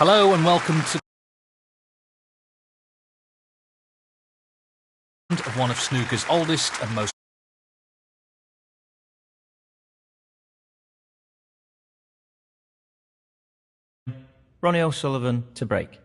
Hello and welcome to of one of snooker's oldest and most Ronnie O'Sullivan to break.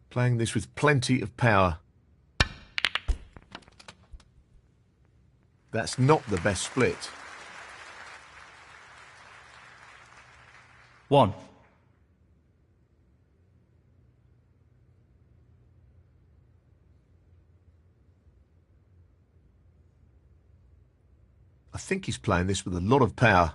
Playing this with plenty of power. That's not the best split. 1. I think he's playing this with a lot of power.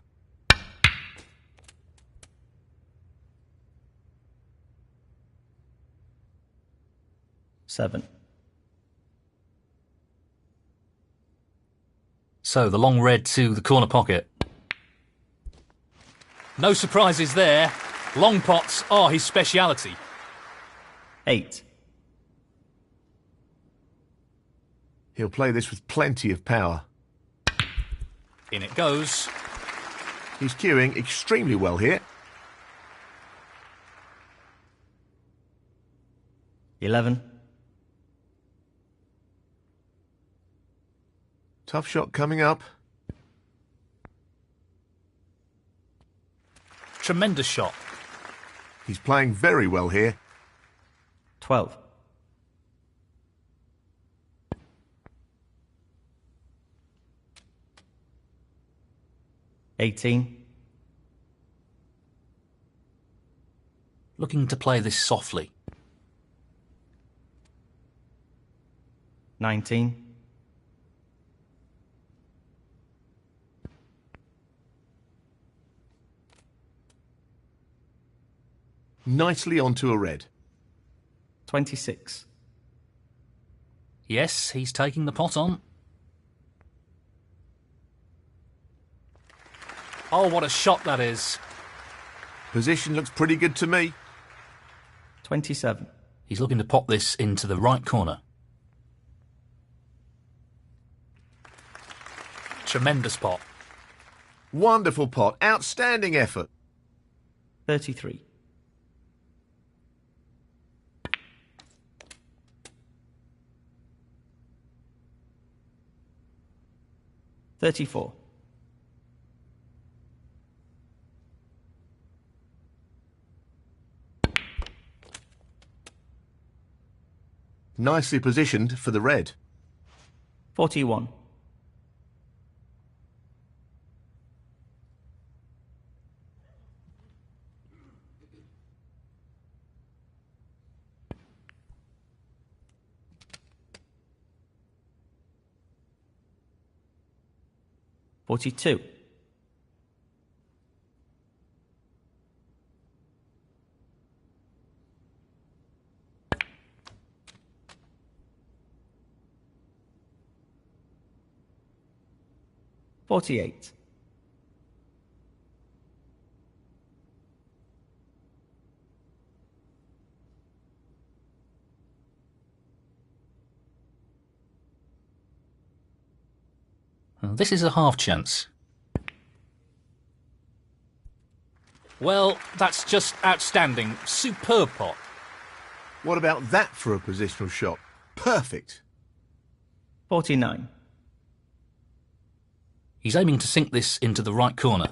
7. So the long red to the corner pocket. No surprises there. Long pots are his speciality. 8. He'll play this with plenty of power. In it goes. He's cueing extremely well here. 11. Tough shot coming up. Tremendous shot. He's playing very well here. 12. 18. Looking to play this softly. 19. 'Nicely onto a red. 26. Yes, he's taking the pot on. Oh, what a shot that is. Position looks pretty good to me. 27. He's looking to pop this into the right corner. Tremendous pot. Wonderful pot. Outstanding effort. 33. 34. 'Nicely positioned for the red. 41. 42. 48. 'This is a half chance. Well, that's just outstanding. Superb pot. What about that for a positional shot? Perfect. 49. He's aiming to sink this into the right corner.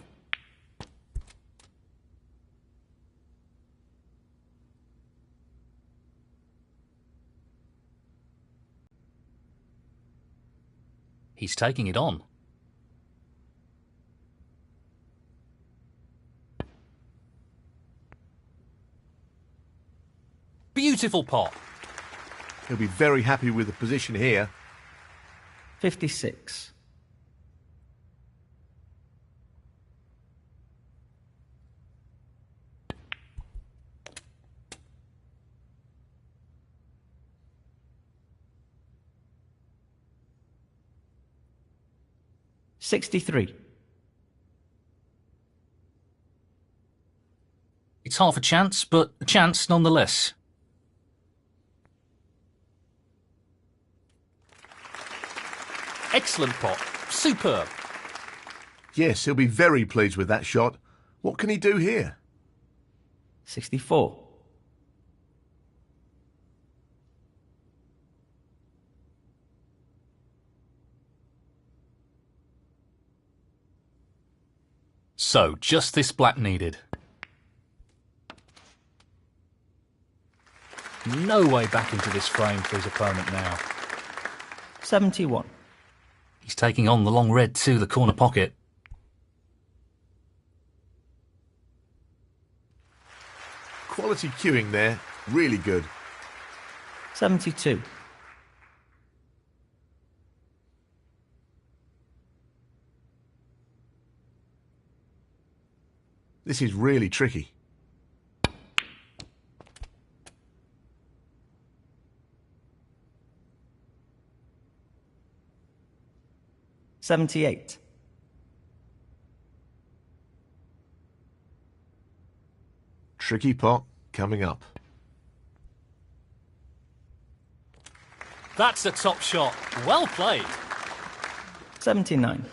He's taking it on. Beautiful pot. He'll be very happy with the position here. 56. $63. It's half a chance, but a chance nonetheless. Excellent pot. Superb. Yes, he'll be very pleased with that shot. What can he do here? 64. So, just this black needed. No way back into this frame for his opponent now. 71. He's taking on the long red to the corner pocket. Quality cueing there. Really good. 72. This is really tricky. $78. Tricky pot coming up. That's a top shot. Well played. 79.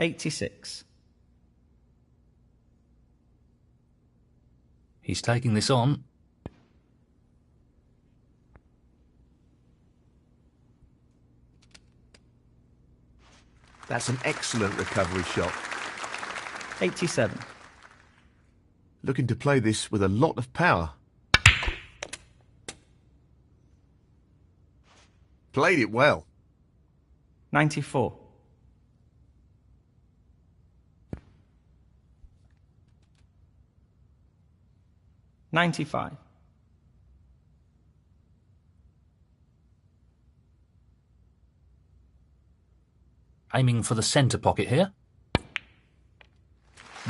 $86. He's taking this on. That's an excellent recovery shot. 87. Looking to play this with a lot of power. Played it well. 94. $95. Aiming for the centre pocket here.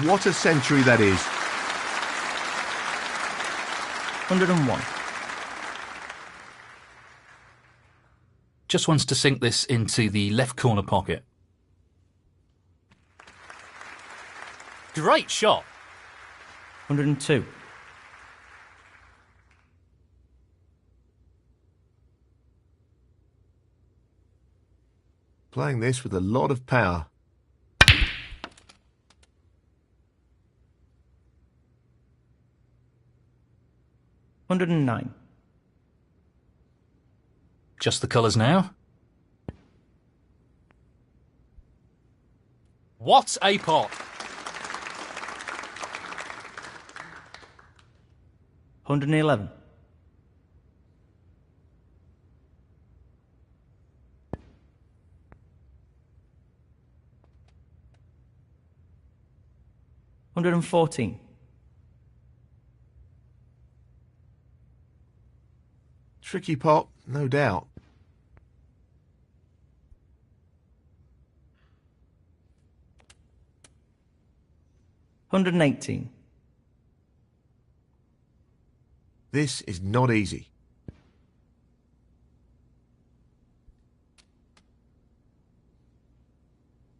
What a century that is. 101. Just wants to sink this into the left corner pocket. Great shot. 102. Playing this with a lot of power. $109. Just the colours now. What a pot. 111. $114. Tricky pot, no doubt. $118. This is not easy.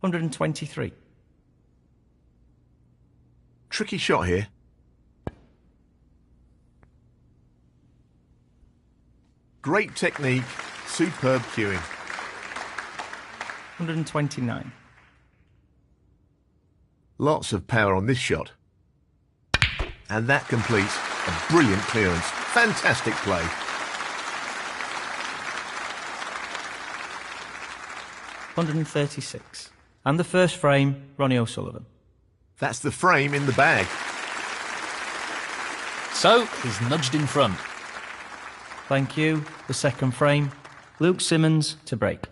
$123. Tricky shot here. Great technique, superb cueing. 129. Lots of power on this shot. And that completes a brilliant clearance. Fantastic play. 136. And the first frame, Ronnie O'Sullivan. That's the frame in the bag. So he's nudged in front. Thank you. The second frame, Luke Simmons to break.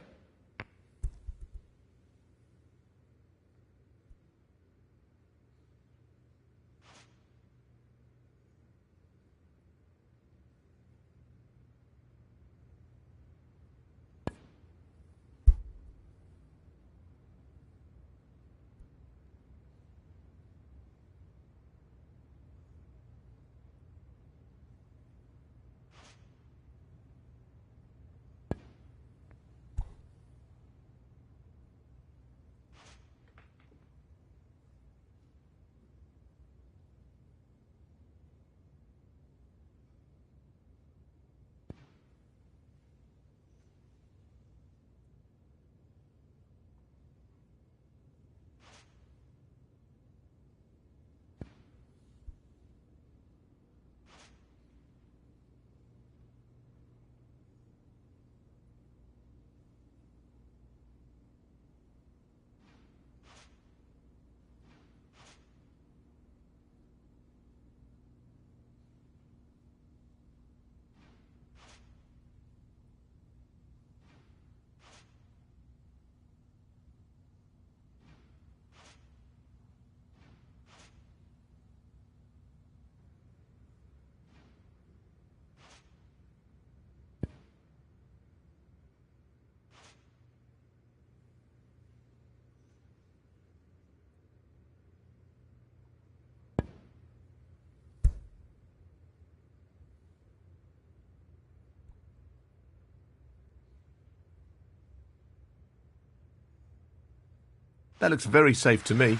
That looks very safe to me.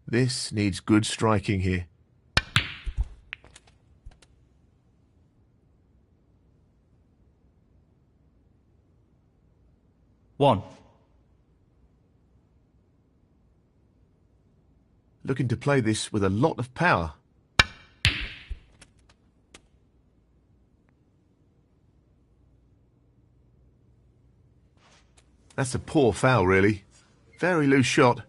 This needs good striking here. One. Looking to play this with a lot of power. That's a poor foul, really. Very loose shot.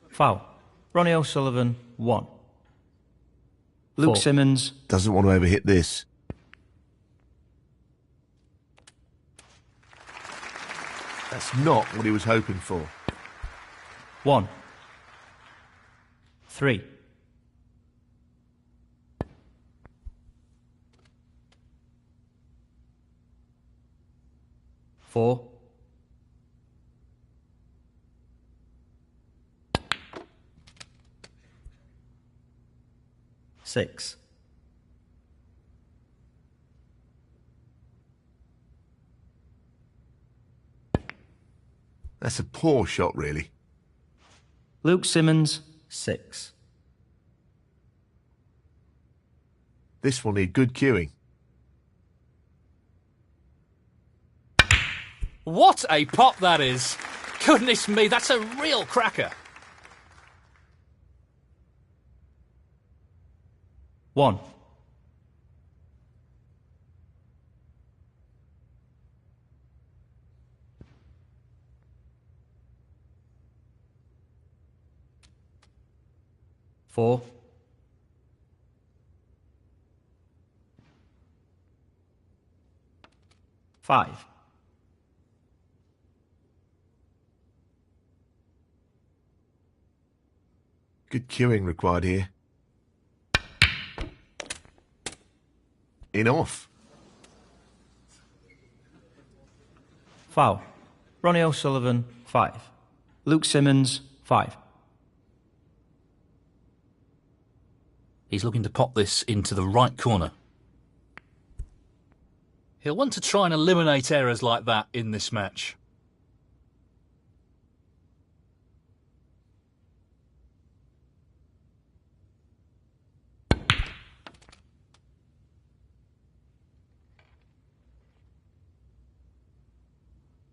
Foul. Ronnie O'Sullivan, 1. Luke 4. Simmons. Doesn't want to overhit this. That's not what he was hoping for. 1. 3. 4. 6. That's a poor shot, really. Luke Simmons, 6. This will need good cueing. What a pop that is! Goodness me, that's a real cracker. 1. 4. 5. Good cueing required here. In off. Foul. Ronnie O'Sullivan, 5. Luke Simmons, 5. He's looking to pop this into the right corner. He'll want to try and eliminate errors like that in this match.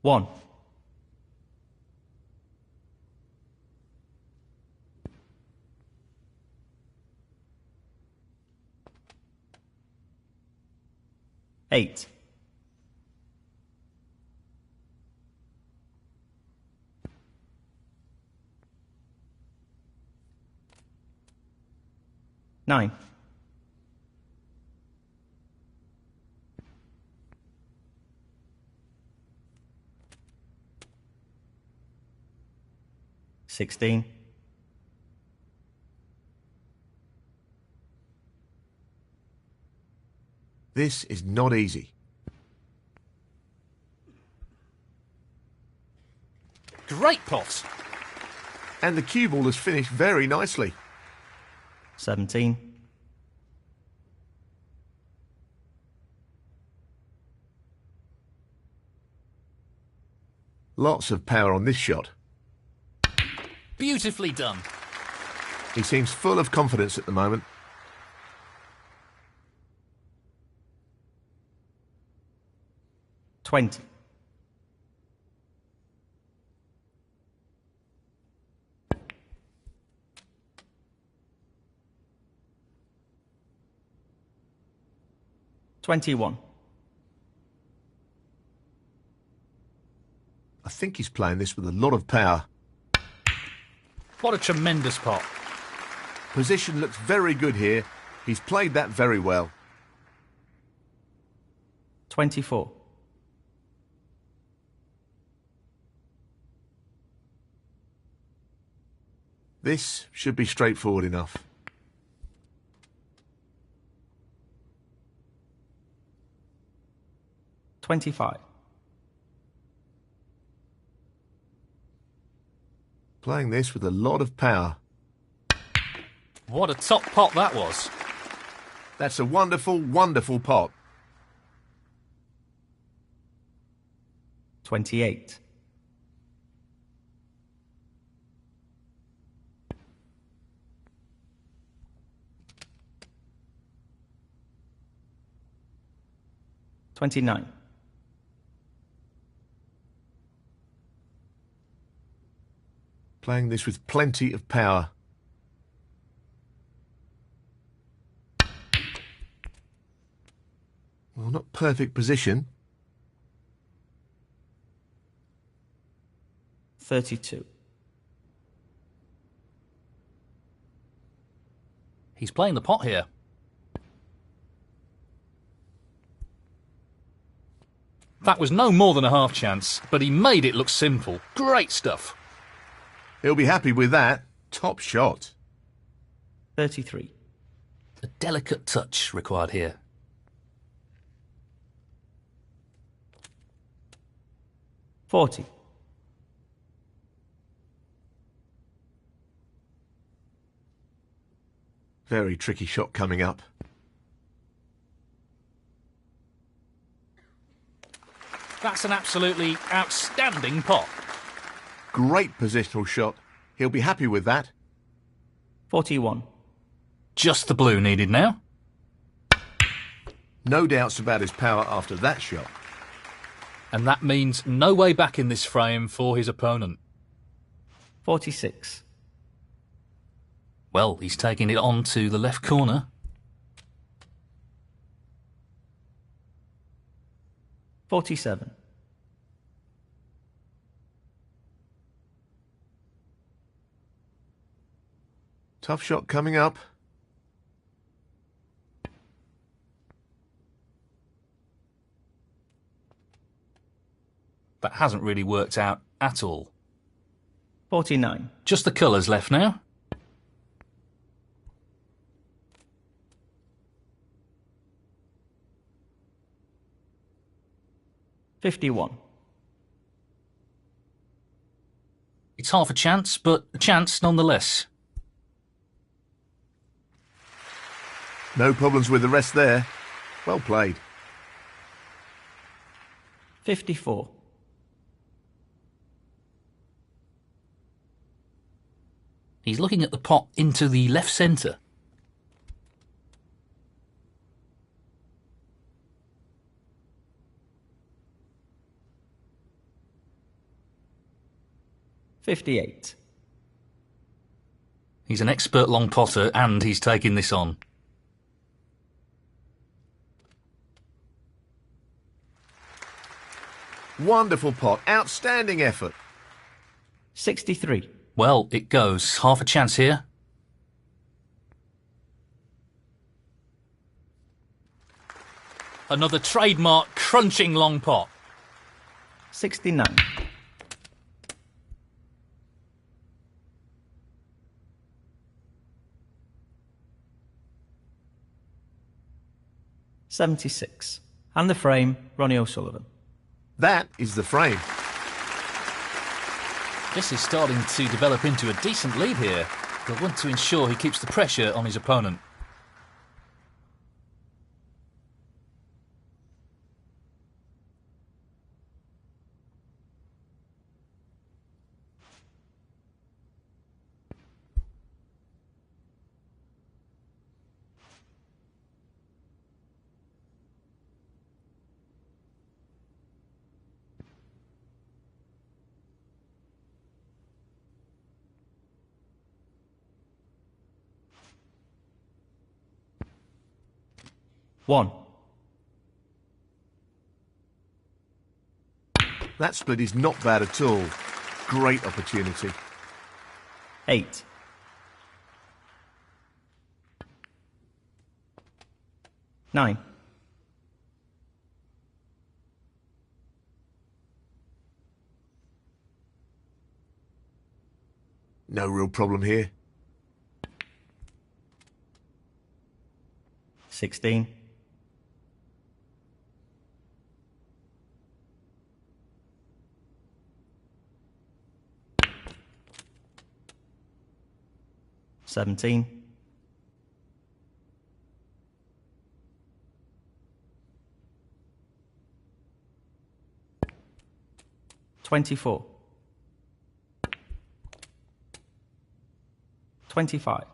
One. 8. Nine. 16. This is not easy. Great pot. And the cue ball has finished very nicely. 17. Lots of power on this shot. Beautifully done. He seems full of confidence at the moment. 20. $21. I think he's playing this with a lot of power. What a tremendous pot. Position looks very good here. He's played that very well. 24. This should be straightforward enough. $25. Playing this with a lot of power. What a top pot that was. That's a wonderful, wonderful pot. 28. $29. Playing this with plenty of power. Well, not perfect position. 32. He's playing the pot here. That was no more than a half chance, but he made it look simple. Great stuff. He'll be happy with that. Top shot. 33. A delicate touch required here. 40. Very tricky shot coming up. That's an absolutely outstanding pot. Great positional shot. He'll be happy with that. 41. Just the blue needed now. No doubts about his power after that shot. And that means no way back in this frame for his opponent. 46. Well, he's taking it on to the left corner. 47. Tough shot coming up. That hasn't really worked out at all. 49. Just the colours left now. $51. It's half a chance, but a chance nonetheless. No problems with the rest there. Well played. 54. He's looking at the pot into the left centre. $58. He's an expert long potter and he's taking this on. Wonderful pot. Outstanding effort. 63. Well, it goes. Half a chance here. Another trademark crunching long pot. 69. 76. And the frame, Ronnie O'Sullivan. That is the frame. This is starting to develop into a decent lead here. He'll want to ensure he keeps the pressure on his opponent. One. That split is not bad at all. Great opportunity. 8. 9. 'No real problem here. 16. 17. 24. 25.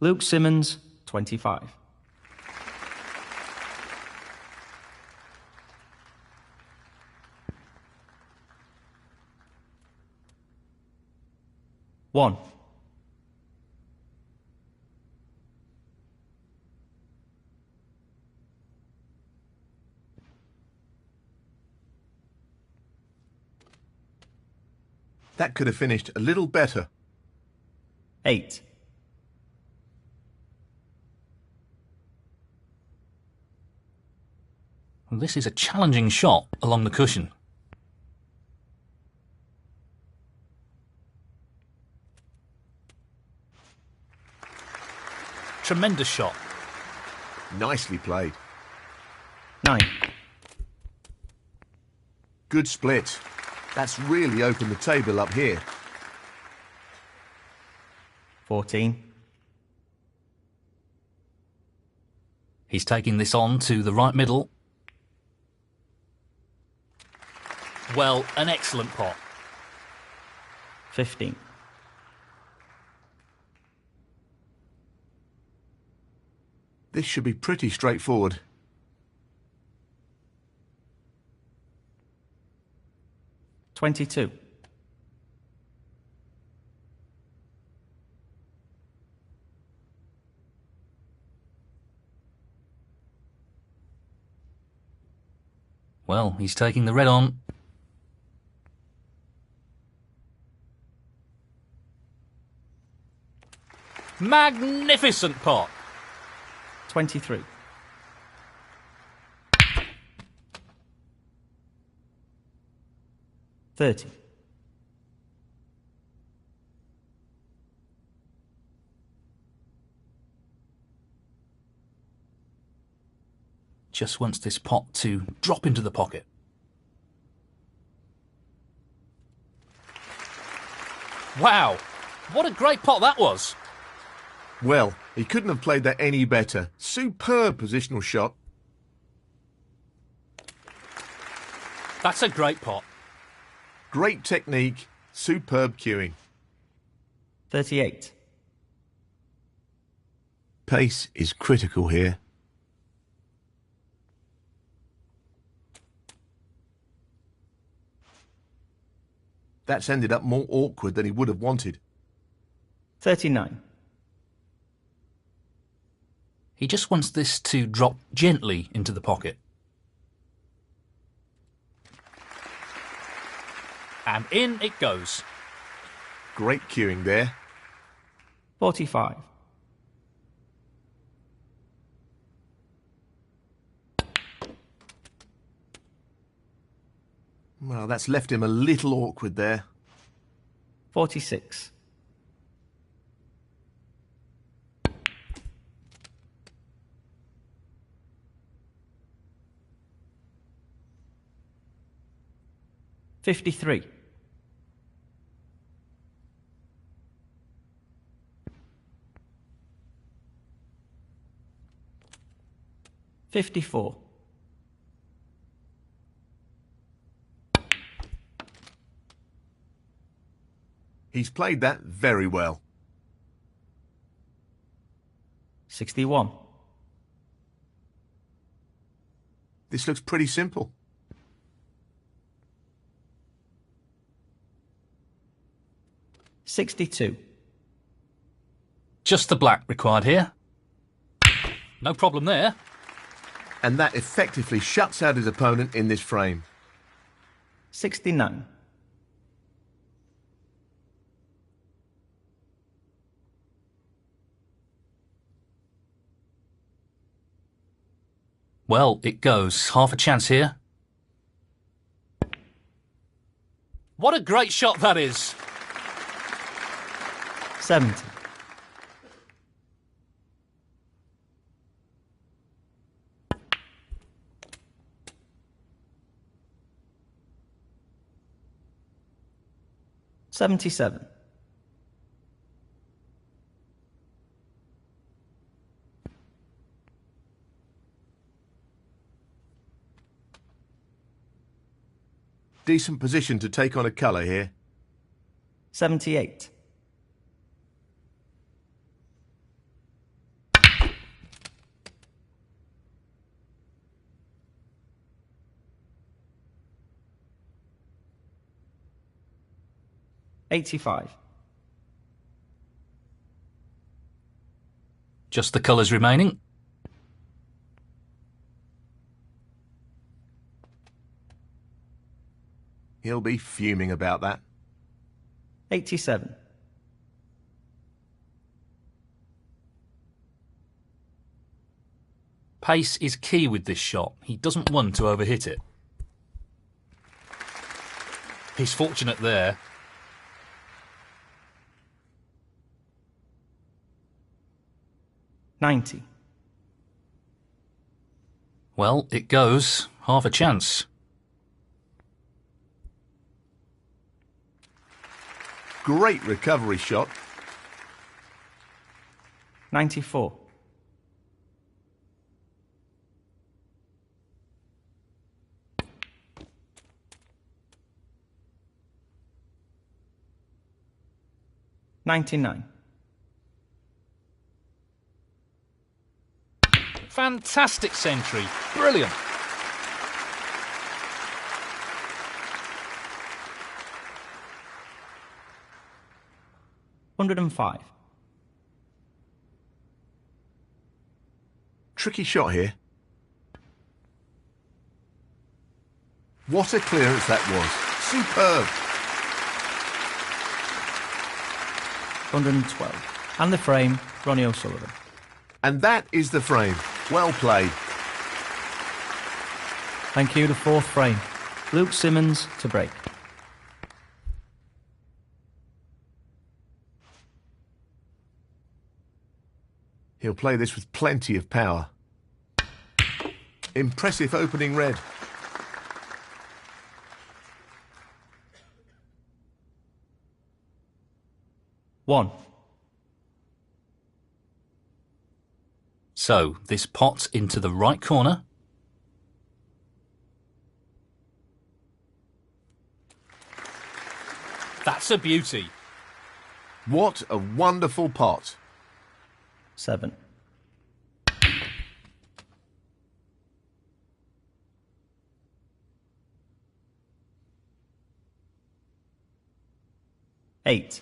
'Luke Simmons, 25. 1. 'That could have finished a little better. 8. This is a challenging shot along the cushion. Tremendous shot. Nicely played. 9. Good split. That's really opened the table up here. 14. He's taking this on to the right middle. Well, an excellent pot. 15. This should be pretty straightforward. 22. 'Well, he's taking the red on. Magnificent pot. 23. 30. 'Just wants this pot to drop into the pocket. Wow, what a great pot that was. Well, he couldn't have played that any better. Superb positional shot. That's a great pot. Great technique. Superb cueing. 38. Pace is critical here. That's ended up more awkward than he would have wanted. 39. He just wants this to drop gently into the pocket. And in it goes. Great cueing there. 45. Well, that's left him a little awkward there. 46. $53. 54. He's played that very well. 61. This looks pretty simple. 62. Just the black required here. No problem there. And that effectively shuts out his opponent in this frame. 69. Well, it goes. Half a chance here. What a great shot that is. 70. $77. Decent position to take on a colour here. 78. $85. Just the colours remaining. He'll be fuming about that. 87. Pace is key with this shot. He doesn't want to overhit it. He's fortunate there. 90. Well, it goes. Half a chance. Great recovery shot. 94. $99. Fantastic century. Brilliant. $105. Tricky shot here. What a clearance that was. Superb. 112. And the frame, Ronnie O'Sullivan. And that is the frame. Well played. Thank you, the fourth frame. Luke Simmons to break. He'll play this with plenty of power. Impressive opening red. One. So, this pot's into the right corner. That's a beauty. What a wonderful pot. 7. Eight.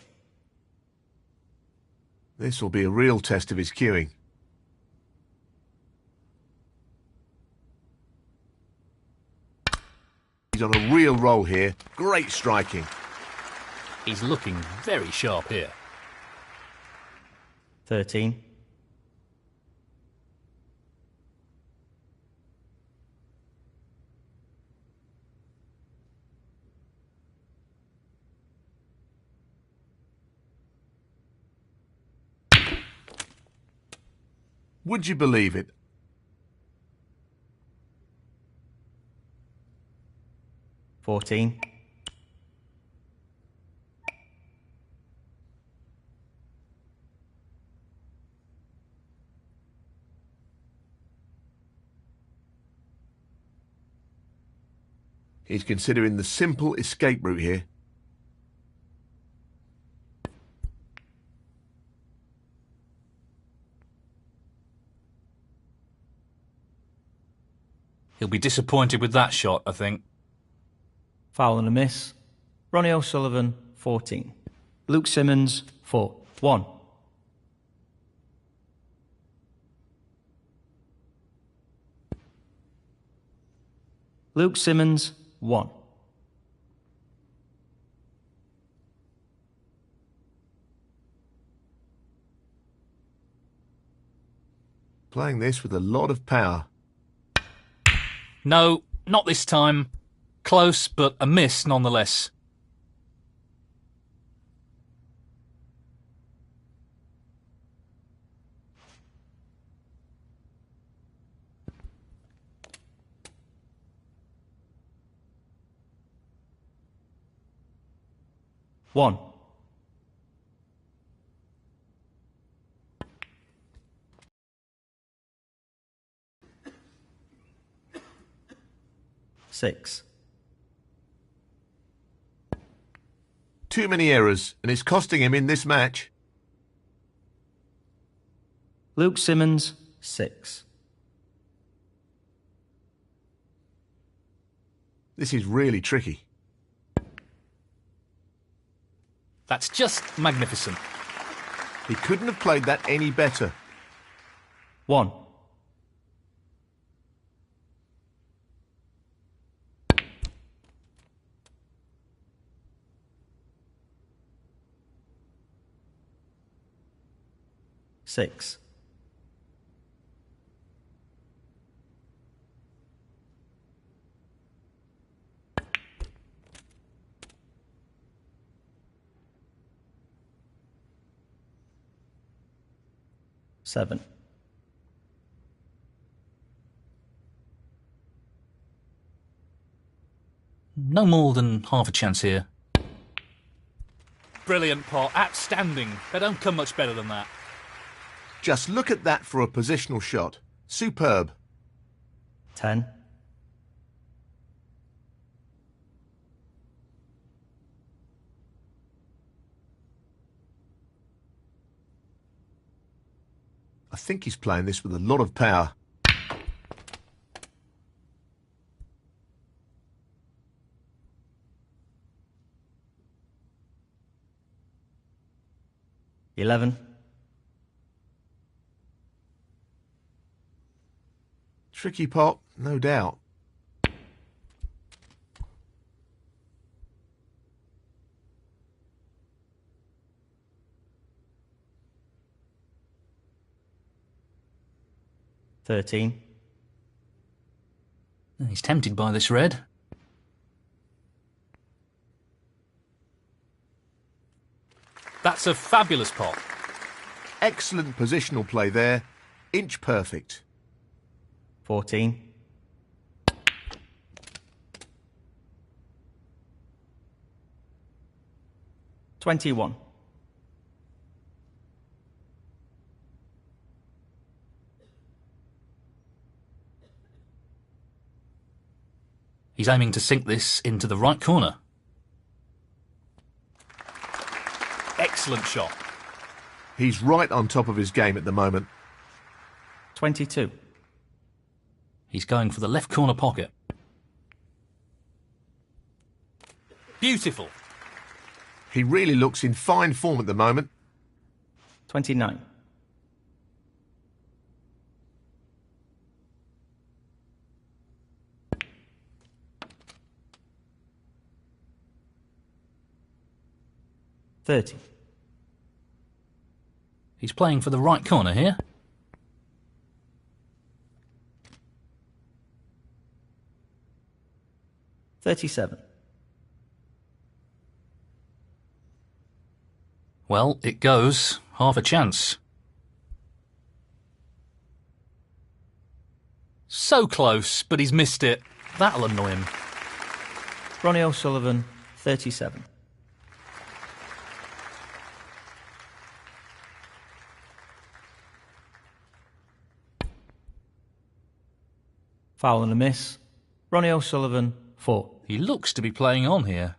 This will be a real test of his cueing. He's on a real roll here. Great striking. He's looking very sharp here. 13. Would you believe it? 14. He's considering the simple escape route here. He'll be disappointed with that shot, I think. Foul and a miss. Ronnie O'Sullivan, 14. Luke Simmons, 4. 1. Luke Simmons, 1. Playing this with a lot of power. No, not this time. Close, but a miss nonetheless. One. Six. Too many errors, and it's costing him in this match. Luke Simmons, 6. This is really tricky. That's just magnificent. He couldn't have played that any better. 1. Six. Seven. No more than half a chance here. Brilliant pot. Outstanding. They don't come much better than that. Just look at that for a positional shot. Superb. 10. I think he's playing this with a lot of power. $11. Tricky pot, no doubt. $13. He's tempted by this red. That's a fabulous pot. Excellent positional play there. Inch perfect. 14. $21. He's aiming to sink this into the right corner. Excellent shot. He's right on top of his game at the moment. 22. He's going for the left corner pocket. Beautiful. He really looks in fine form at the moment. 29. 30. He's playing for the right corner here. $37. Well, it goes. Half a chance. So close, but he's missed it. That'll annoy him. Ronnie O'Sullivan, 37. Foul and a miss. Ronnie O'Sullivan, 4. He looks to be playing on here.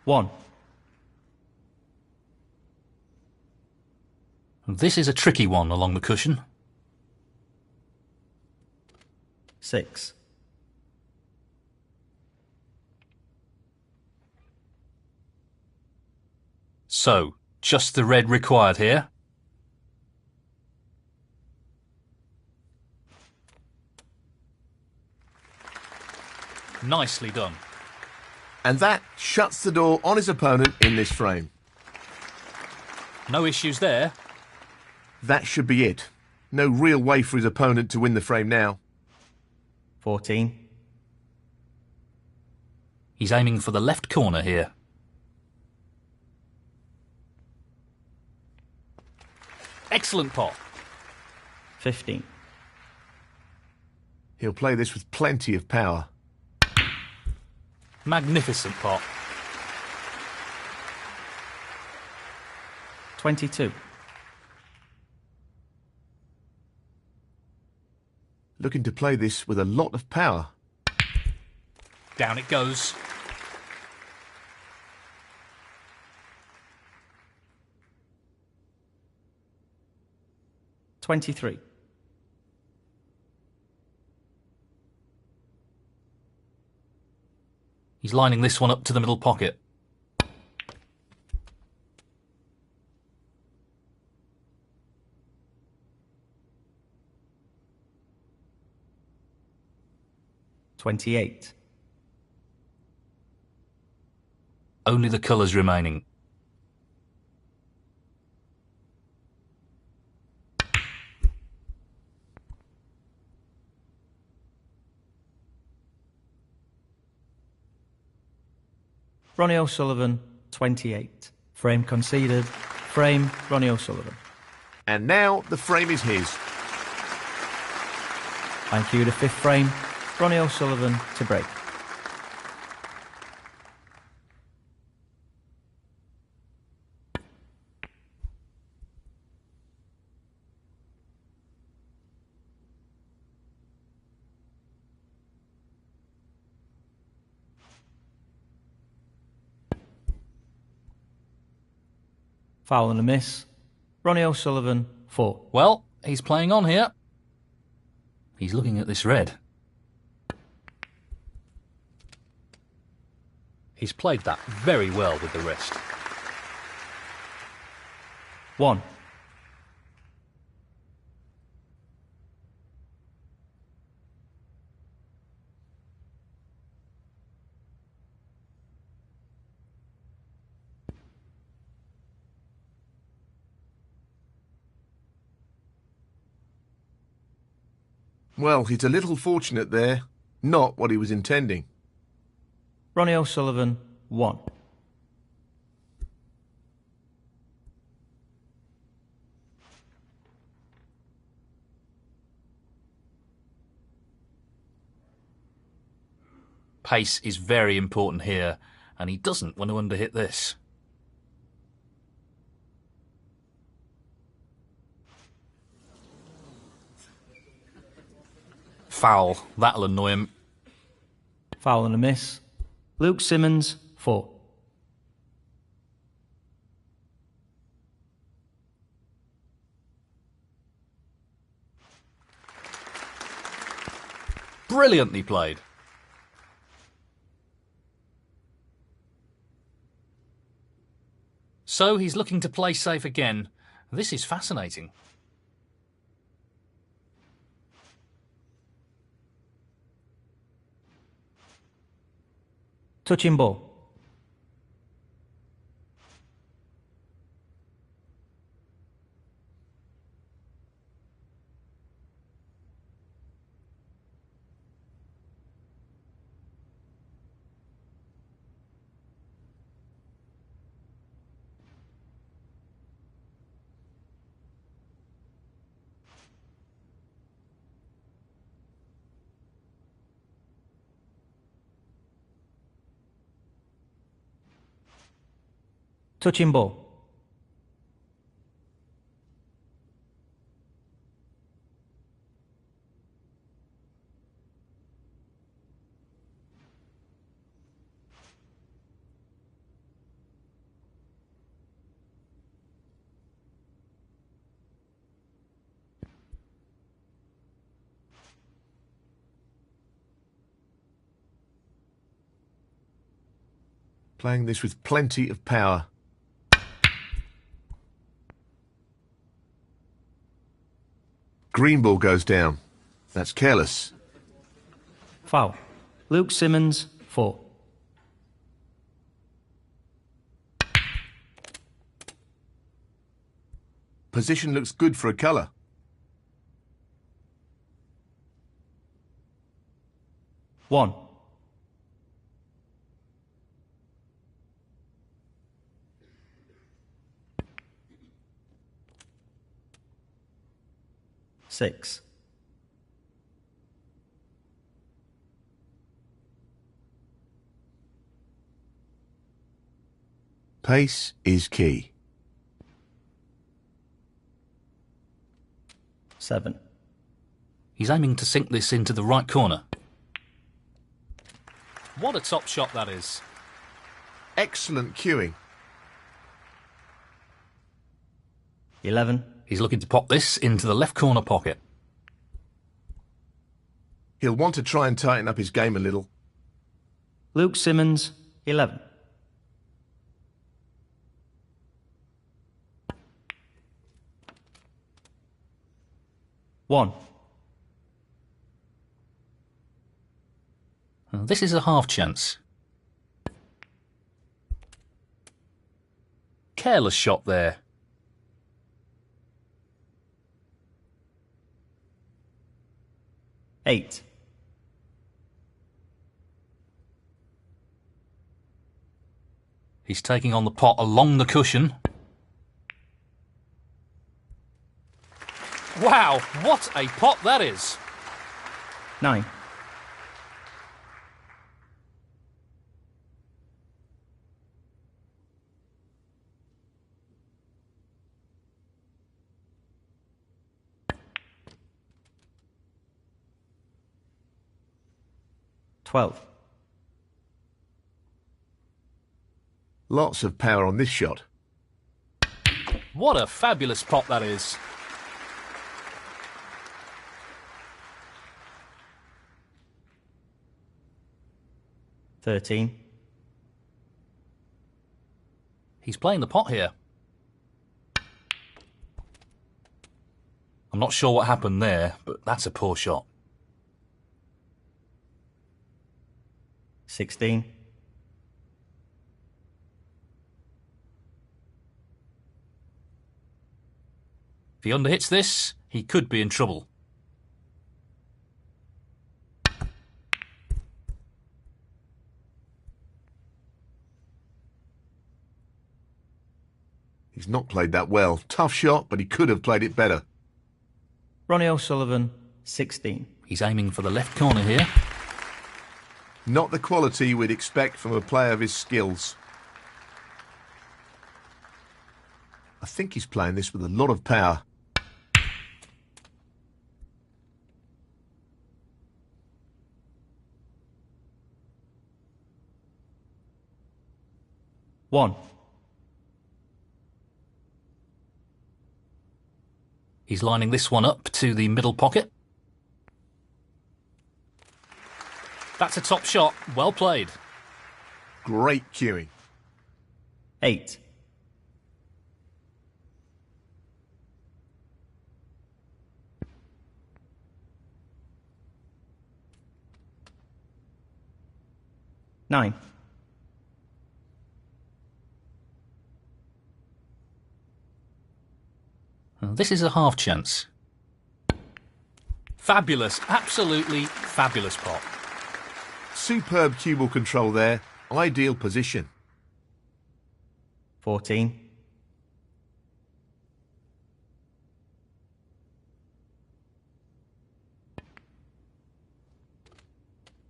One. This is a tricky one along the cushion. 6. So, just the red required here. Nicely done. And that shuts the door on his opponent in this frame. No issues there. That should be it. No real way for his opponent to win the frame now. 14. He's aiming for the left corner here. Excellent pot. 15. He'll play this with plenty of power. Magnificent pot. 22. Looking to play this with a lot of power. Down it goes. $23. He's lining this one up to the middle pocket. $28. Only the colours remaining. Ronnie O'Sullivan, 28. Frame conceded. Frame, Ronnie O'Sullivan. And now the frame is his. Thank you, the fifth frame. Ronnie O'Sullivan to break. Foul and a miss. Ronnie O'Sullivan, 4. Well, he's playing on here. He's looking at this red. He's played that very well with the wrist. 1. Well, he's a little fortunate there. Not what he was intending. Ronnie O'Sullivan, 1. Pace is very important here, and he doesn't want to underhit this. Foul. That'll annoy him. Foul and a miss. Luke Simmons, 4. Brilliantly played. So he's looking to play safe again. This is fascinating. Touching ball. Touching ball. Playing this with plenty of power. Green ball goes down. That's careless. Foul. Luke Simmons, 4. Position looks good for a colour. One. Six. Pace is key. 7. He's aiming to sink this into the right corner. What a top shot that is. Excellent cueing. 11. He's looking to pop this into the left corner pocket. He'll want to try and tighten up his game a little. Luke Simmons, 11. One. This is a half chance. Careless shot there. Eight. He's taking on the pot along the cushion. Wow, what a pot that is! 9. Twelve. Lots of power on this shot. What a fabulous pot that is. 13. He's playing the pot here. I'm not sure what happened there, but that's a poor shot. 16. If he underhits this, he could be in trouble. He's not played that well. Tough shot, but he could have played it better. Ronnie O'Sullivan, 16. He's aiming for the left corner here. Not the quality we'd expect from a player of his skills. I think he's playing this with a lot of power. One. He's lining this one up to the middle pocket. That's a top shot. Well played. Great cueing. 8. 9. This is a half chance. Fabulous, absolutely fabulous pot. Superb cue ball control there. Ideal position. 14.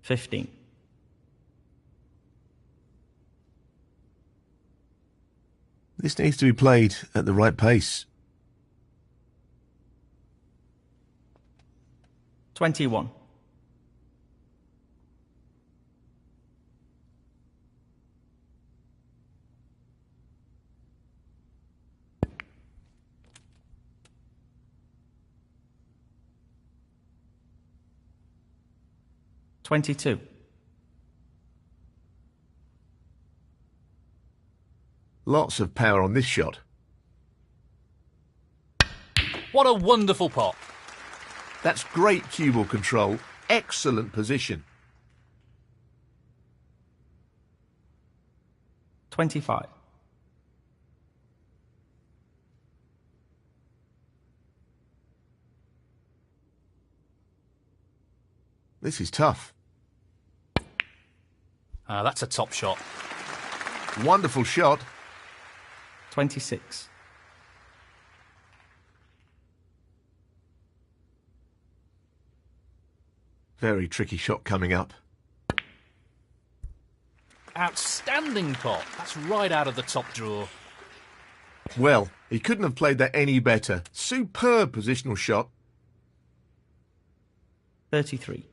15. This needs to be played at the right pace. 21. 22. Lots of power on this shot. What a wonderful pot. That's great cue ball control. Excellent position. 25. This is tough. That's a top shot. Wonderful shot. 26. Very tricky shot coming up. Outstanding pot. That's right out of the top drawer. Well, he couldn't have played that any better. Superb positional shot. 33.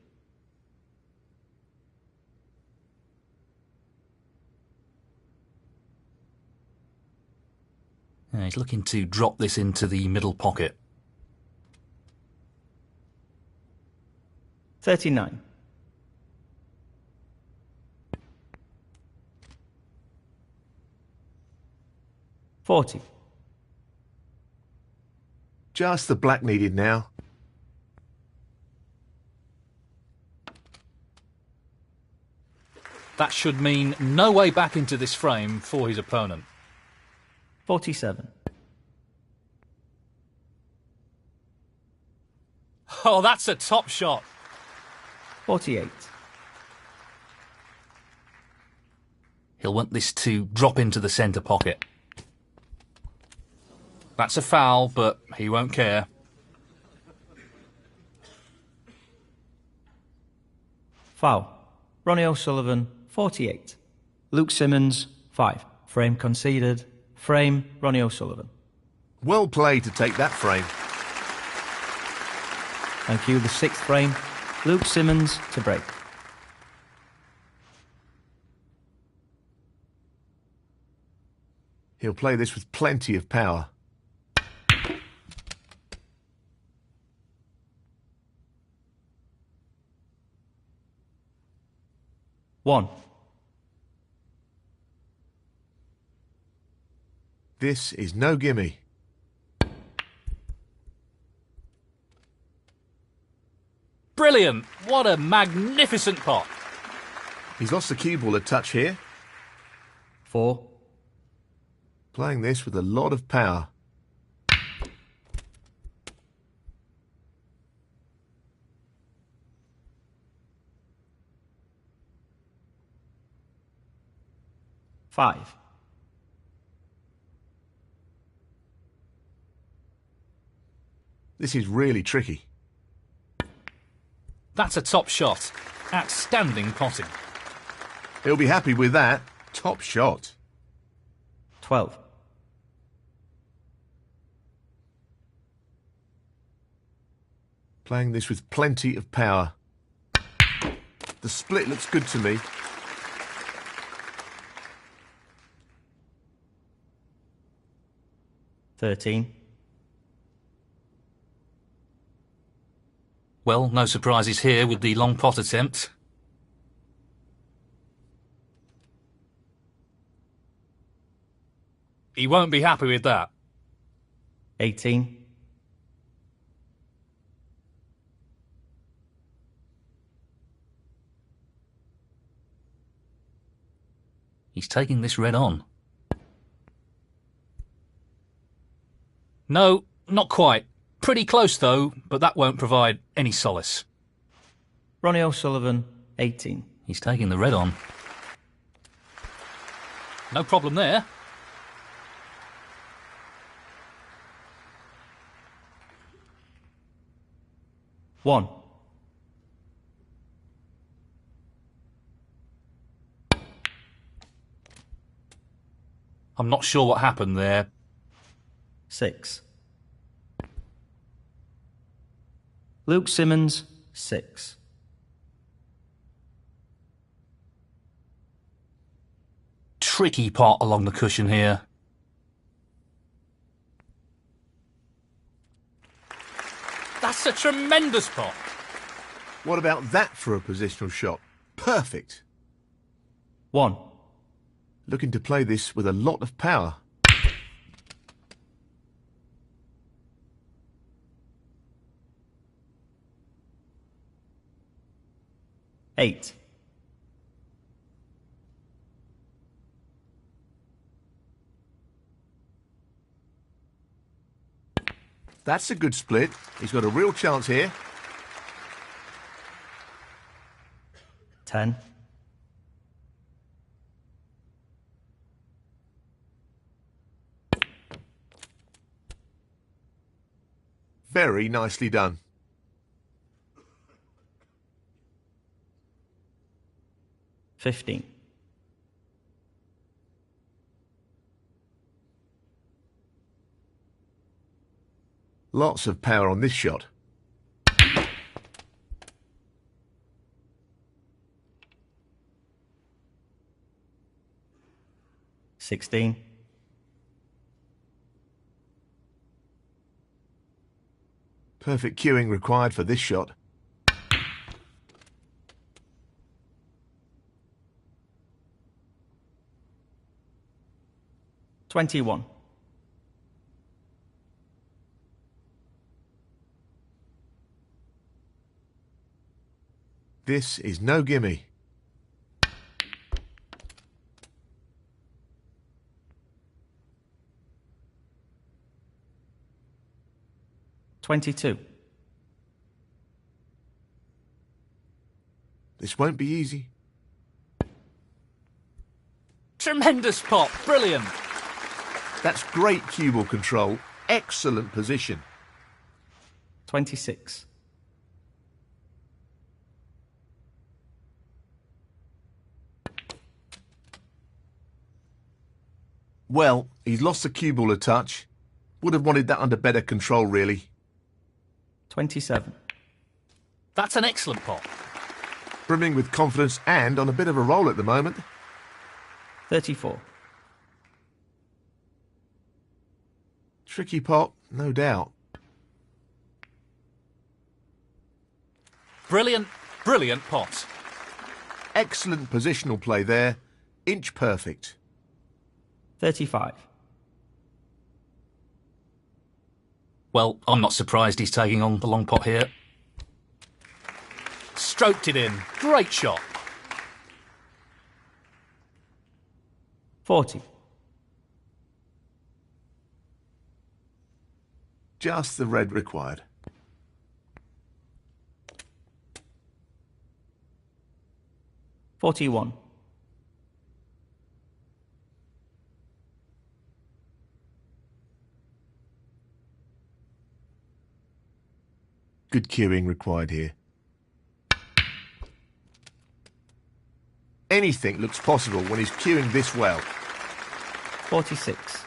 He's looking to drop this into the middle pocket. 39. 40. Just the black needed now. That should mean no way back into this frame for his opponent. 47. Oh, that's a top shot. 48. He'll want this to drop into the centre pocket. That's a foul, but he won't care. Foul. Ronnie O'Sullivan, 48. Luke Simmons, 5. Frame conceded. Frame, Ronnie O'Sullivan. Well played to take that frame. Thank you. The 6th frame, Luke Simmons to break. He'll play this with plenty of power. One. This is no gimme. Brilliant! What a magnificent pot. He's lost the cue ball a touch here. 4. Playing this with a lot of power. Five. This is really tricky. That's a top shot. Outstanding potting. He'll be happy with that. Top shot. 12. Playing this with plenty of power. The split looks good to me. Thirteen. Well, no surprises here with the long pot attempt. He won't be happy with that. 18. He's taking this red on. No, not quite. Pretty close though, but that won't provide any solace. Ronnie O'Sullivan, 18. He's taking the red on. No problem there. One. I'm not sure what happened there. 6. Luke Simmons, 6. Tricky pot along the cushion here. That's a tremendous pot. What about that for a positional shot? Perfect. 1. Looking to play this with a lot of power. Eight. That's a good split. He's got a real chance here. 10. Very nicely done. 15. Lots of power on this shot. 16. Perfect cueing required for this shot. 21. This is no gimme. 22. This won't be easy. Tremendous pot. Brilliant. That's great cue ball control. Excellent position. 26. Well, he's lost the cue ball a touch. Would have wanted that under better control, really. 27. That's an excellent pot. Brimming with confidence and on a bit of a roll at the moment. 34. Tricky pot, no doubt. Brilliant, brilliant pot. Excellent positional play there. Inch perfect. 35. Well, I'm not surprised he's taking on the long pot here. Stroked it in. Great shot. 40. Just the red required. 41. Good cueing required here. Anything looks possible when he's cueing this well. 46.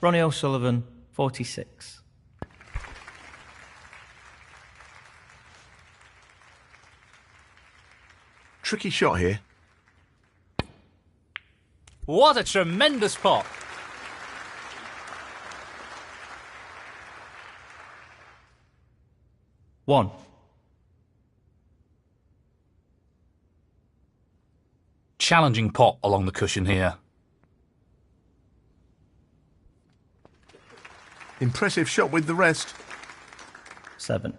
Ronnie O'Sullivan, 46. Tricky shot here. What a tremendous pot. One. challenging pot along the cushion here. Impressive shot with the rest. 7.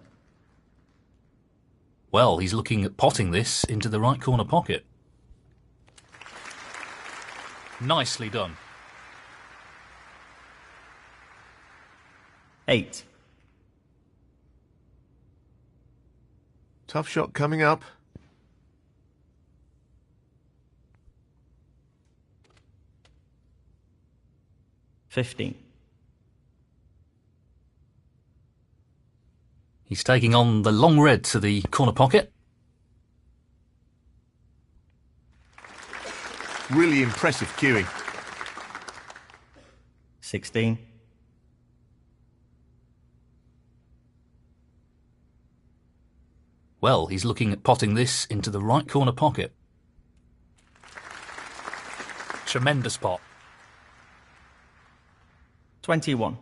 Well, he's looking at potting this into the right corner pocket. Nicely done. 8. Tough shot coming up. 15. He's taking on the long red to the corner pocket. Really impressive cueing. 16. Well, he's looking at potting this into the right corner pocket. Tremendous pot. 21.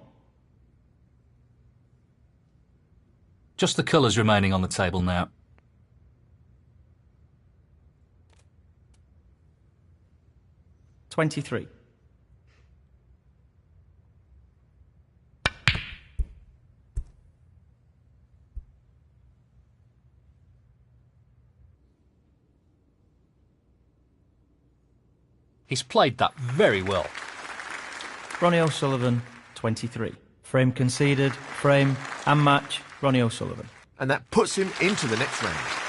Just the colours remaining on the table now. 23. He's played that very well. Ronnie O'Sullivan, 23. Frame conceded, frame and match, Ronnie O'Sullivan. And that puts him into the next round.